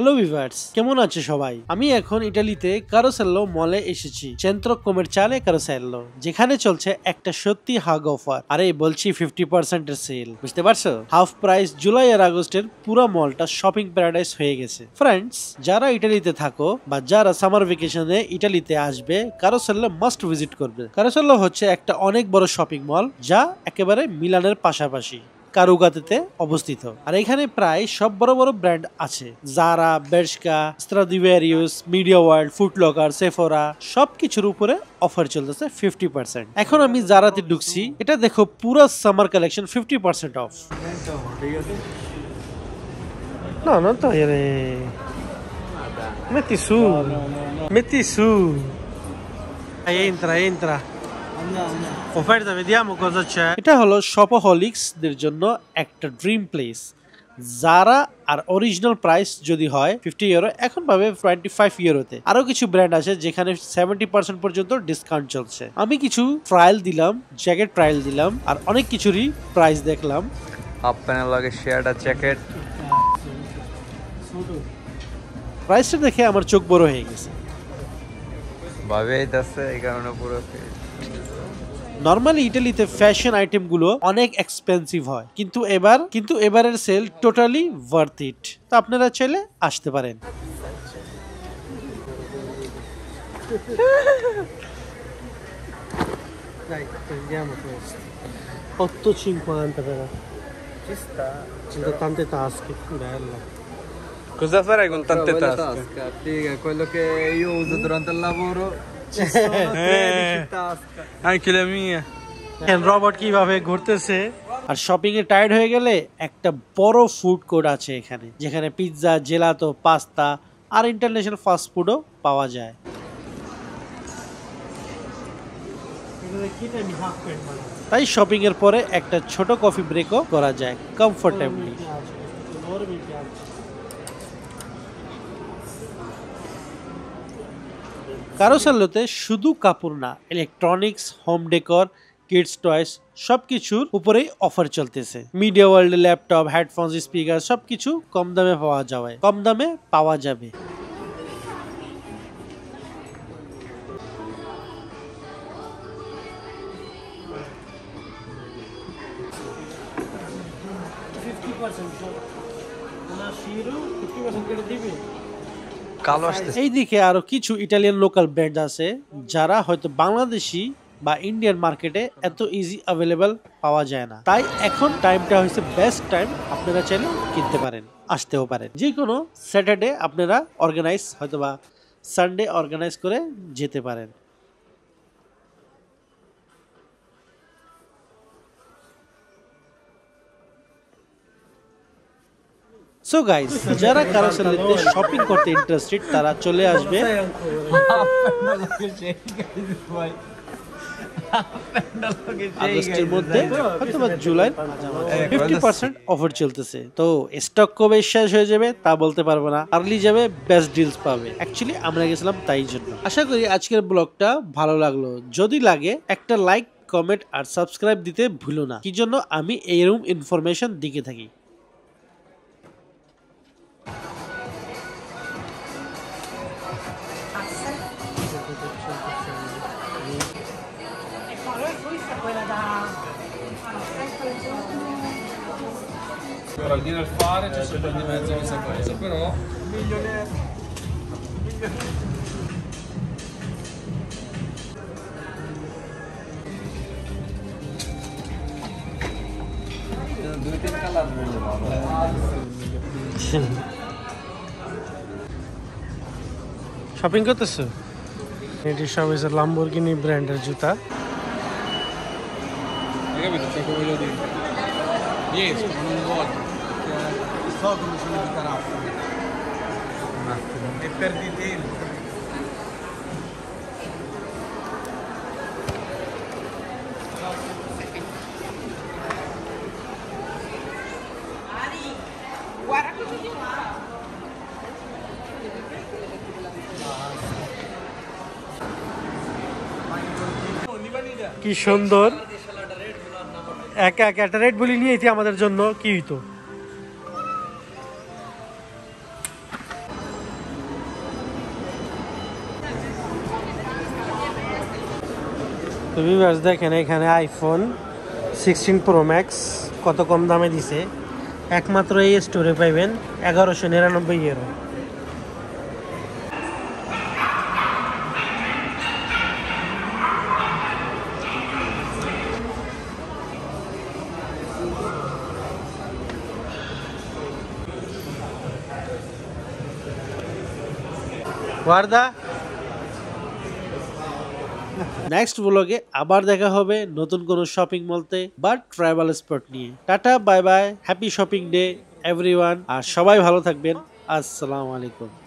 Hello viewers, কেমন আছে সবাই? আমি এখন ইতালিতে কারোসেল্লো মলে এসেছি। চেন্ত্রো কমার্শিয়ালে কারোসেল্লো, যেখানে চলছে একটা সত্যি হাগ অফার। আরে বলছি 50% এর সেল, বুঝতে পারছো? হাফ প্রাইস জুলাই আর আগস্টের পুরো মলটা শপিং প্যারাডাইস হয়ে গেছে। ফ্রেন্ডস, যারা ইতালিতে থাকো বা যারা সামার ভ্যাকেশনে ইতালিতে আসবে, কারোসেল্লো মাস্ট ভিজিট করবে। কারোসেল্লো হচ্ছে একটা অনেক বড় শপিং মল, যা একেবারে মিলানের পাশাপাশি কারুগাতেতে অবস্থিত। আর এখানে প্রায় সব বড় বড় ব্র্যান্ড আছে, জারা, বেরশকা, স্ট্রাডিভ্যারিয়াস, মিডিয়া ওয়ার্ল্ড, ফুটলকার, সেফোরা, সবকিছুর উপরে অফার চলতেছে 50%। এখন আমি জারাতে ঢুকছি, এটা দেখো পুরো summer collection 50% of. No, non togliere. Metti su. Metti su. Entra. Offerta, vediamo cosa c'è. এটা হলো শপহলিক্স দের জন্য একটা ড্রিম প্লেস। জারা আর অরিজিনাল প্রাইস যদি হয় 50 ইউরো, এখন পাবে 25 ইউরোতে। আরো কিছু ব্র্যান্ড আছে যেখানে 70% পর্যন্ত ডিসকাউন্ট চলছে। আমি কিছু ট্রায়াল দিলাম, জ্যাকেট ট্রায়াল দিলাম, আর অনেক কিছুরই প্রাইস দেখলাম। হাফ প্যান্টের লগে শেয়ারটা জ্যাকেট, প্রাইসটা দেখে আমার চোখ বড় হয়ে গেছে। ভাবে আইতাছে এই কারণে পুরো নর্মালি ইটালিতে ফ্যাশন আইটেম গুলো অনেক এক্সপেন্সিভ হয়, কিন্তু এবারের সেল টোটালি ওয়ার্থ ইট। তো আপনারা চাইলে আসতে পারেন। Cosa farai con tante tasche? Figa, quello che io uso durante il lavoro ci sono 13 tasche. Anche la mia. Robot কিভাবে ঘুরতেছে। আর শপিং এ টায়ার্ড হয়ে গেলে একটা বড় ফুড কোর্ট আছে এখানে, যেখানে পিৎজা, জেলাতো, পাস্তা আর ইন্টারন্যাশনাল ফাস্ট ফুডও পাওয়া যায়। তাই শপিং এর পরে একটা ছোট কফি ব্রেকও করা যায় কমফোর্টেবলি। কারোসেল্লোতে শুধু কাপড় না, ইলেকট্রনিক্স, হোম ডেকর, কিডস টয়স সবকিছুর উপরেই অফার চলতেছে। Media world, laptop, headphones, speaker সবকিছু কম দামে পাওয়া যাবে। এইদিকে আরো কিছু ইটালিয়ান লোকাল ব্র্যান্ড আছে, যারা হয়তো বাংলাদেশি বা ইন্ডিয়ান মার্কেটে এত ইজি অ্যাভেলেবল পাওয়া যায় না। তাই এখন টাইমটা হয়েছে বেস্ট টাইম, আপনারা চাইলে কিনতে পারেন, আসতেও পারেন। যে কোনো স্যাটারডে আপনারা অর্গানাইজ হয়তো বা সানডে অর্গানাইজ করে যেতে পারেন। সো গাইস, যারা কারোসেল্লোতে শপিং করতে ইন্টারেস্টেড তারা চলে আসবে। আগস্টের মধ্যে অথবা জুলাই 50% অফার চলতেছে। তো স্টক কবে শেষ হয়ে যাবে তা বলতে পারবো না, আর্লি যাবে বেস্ট ডিলস পাবে। অ্যাকচুয়ালি আমরা গেছিলাম তাই জন্য। আশা করি আজকের ব্লগটা ভালো লাগলো। যদি লাগে একটা লাইক, কমেন্ট আর সাবস্ক্রাইব দিতে ভুলো না, কি জন্য আমি এইরকম ইনফরমেশন দিকে থাকি। Ordine al fare, c'è sempre di mezzo questa cosa, però milionario. Shopping করতেছো? এটি সব হচ্ছে লাম্বরগিনি ব্র্যান্ডের জুতা। Hai capito ciò che voglio dire? Riesco, ma non voglio, perché so come sono di carattere. Un attimo. E perdi tempo. Guarda cosa ti fa. কি সুন্দর, একা একা একটা রেড বলি নিয়ে আমাদের জন্য কি হইতো। ভিউয়ার্স দেখেন এখানে আইফোন 16 প্রো ম্যাক্স কত কম দামে দিছে, একমাত্র এই স্টোরে পাইবেন 1199 ইউরো। ওয়ার্দা নেক্সট ব্লগে আবার দেখা হবে নতুন কোনো শপিং মলতে বা ট্রাভেল স্পট নিয়ে। Tata, bye bye, happy shopping day everyone, আর সবাই ভালো থাকবেন। আসসালামু আলাইকুম।